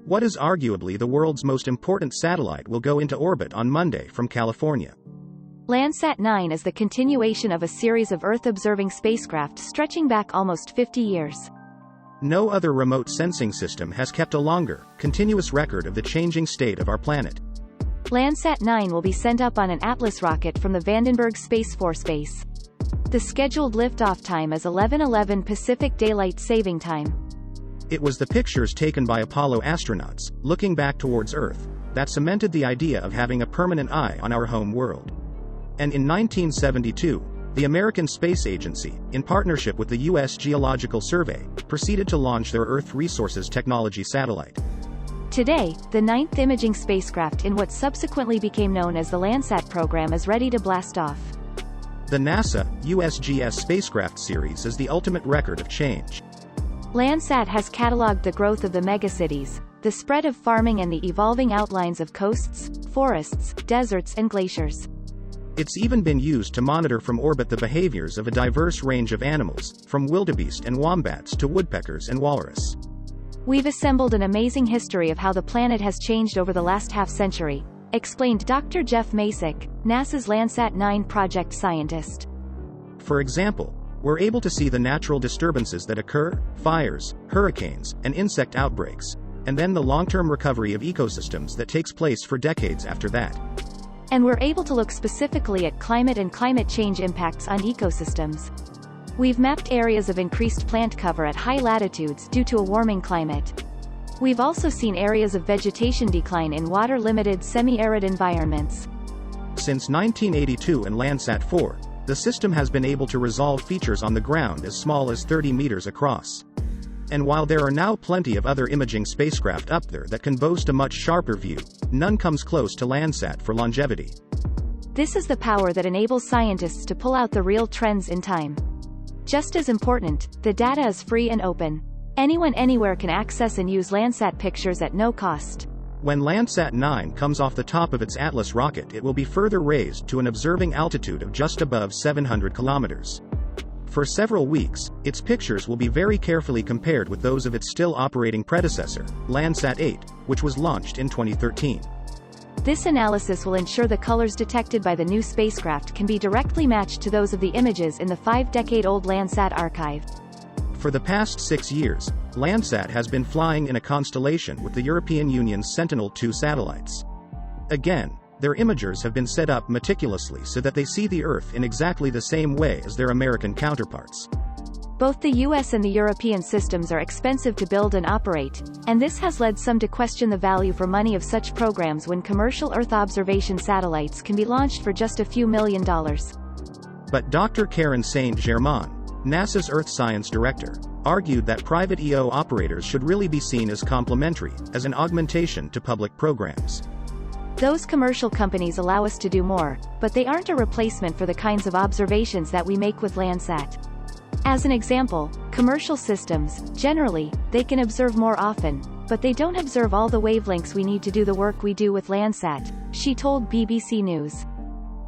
What is arguably the world's most important satellite will go into orbit on Monday from California. Landsat 9 is the continuation of a series of Earth-observing spacecraft stretching back almost 50 years. No other remote sensing system has kept a longer, continuous record of the changing state of our planet. Landsat 9 will be sent up on an Atlas rocket from the Vandenberg Space Force Base. The scheduled liftoff time is 11:11 Pacific Daylight Saving Time. It was the pictures taken by Apollo astronauts, looking back towards Earth, that cemented the idea of having a permanent eye on our home world. And in 1972, the American Space Agency, in partnership with the U.S. Geological Survey, proceeded to launch their Earth Resources Technology satellite. Today, the 9th imaging spacecraft in what subsequently became known as the Landsat program is ready to blast off. The NASA USGS spacecraft series is the ultimate record of change. Landsat has catalogued the growth of the megacities, the spread of farming and the evolving outlines of coasts, forests, deserts and glaciers. It's even been used to monitor from orbit the behaviors of a diverse range of animals, from wildebeest and wombats to woodpeckers and walrus. We've assembled an amazing history of how the planet has changed over the last half-century, explained Dr. Jeff Masick, NASA's Landsat 9 project scientist. For example, we're able to see the natural disturbances that occur, fires, hurricanes, and insect outbreaks, and then the long-term recovery of ecosystems that takes place for decades after that. And we're able to look specifically at climate and climate change impacts on ecosystems. We've mapped areas of increased plant cover at high latitudes due to a warming climate. We've also seen areas of vegetation decline in water-limited semi-arid environments. Since 1982 and Landsat 4, the system has been able to resolve features on the ground as small as 30 meters across. And while there are now plenty of other imaging spacecraft up there that can boast a much sharper view, none comes close to Landsat for longevity. This is the power that enables scientists to pull out the real trends in time. Just as important, the data is free and open. Anyone anywhere can access and use Landsat pictures at no cost. When Landsat 9 comes off the top of its Atlas rocket, it will be further raised to an observing altitude of just above 700 kilometers. For several weeks, its pictures will be very carefully compared with those of its still operating predecessor, Landsat 8, which was launched in 2013. This analysis will ensure the colors detected by the new spacecraft can be directly matched to those of the images in the 5-decade-old Landsat archive. For the past 6 years, Landsat has been flying in a constellation with the European Union's Sentinel-2 satellites. Again, their imagers have been set up meticulously so that they see the Earth in exactly the same way as their American counterparts. Both the US and the European systems are expensive to build and operate, and this has led some to question the value for money of such programs when commercial Earth observation satellites can be launched for just a few $1 million. But Dr. Karen Saint-Germain, NASA's Earth Science Director, argued that private EO operators should really be seen as complementary, as an augmentation to public programs. Those commercial companies allow us to do more, but they aren't a replacement for the kinds of observations that we make with Landsat. As an example, commercial systems, generally, they can observe more often, but they don't observe all the wavelengths we need to do the work we do with Landsat, she told BBC News.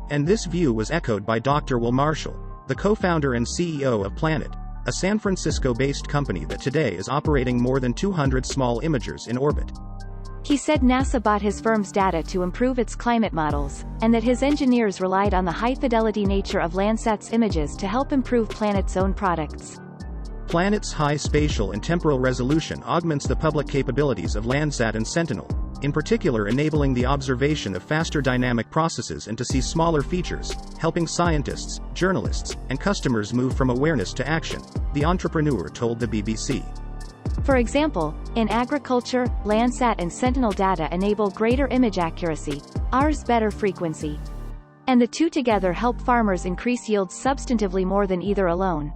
And this view was echoed by Dr. Will Marshall, the co-founder and CEO of Planet, a San Francisco-based company that today is operating more than 200 small imagers in orbit. He said NASA bought his firm's data to improve its climate models, and that his engineers relied on the high-fidelity nature of Landsat's images to help improve Planet's own products. Planet's high spatial and temporal resolution augments the public capabilities of Landsat and Sentinel, in particular enabling the observation of faster dynamic processes and to see smaller features, helping scientists, journalists, and customers move from awareness to action, the entrepreneur told the BBC. For example, in agriculture, Landsat and Sentinel data enable greater image accuracy, ours better frequency. And the two together help farmers increase yields substantively more than either alone.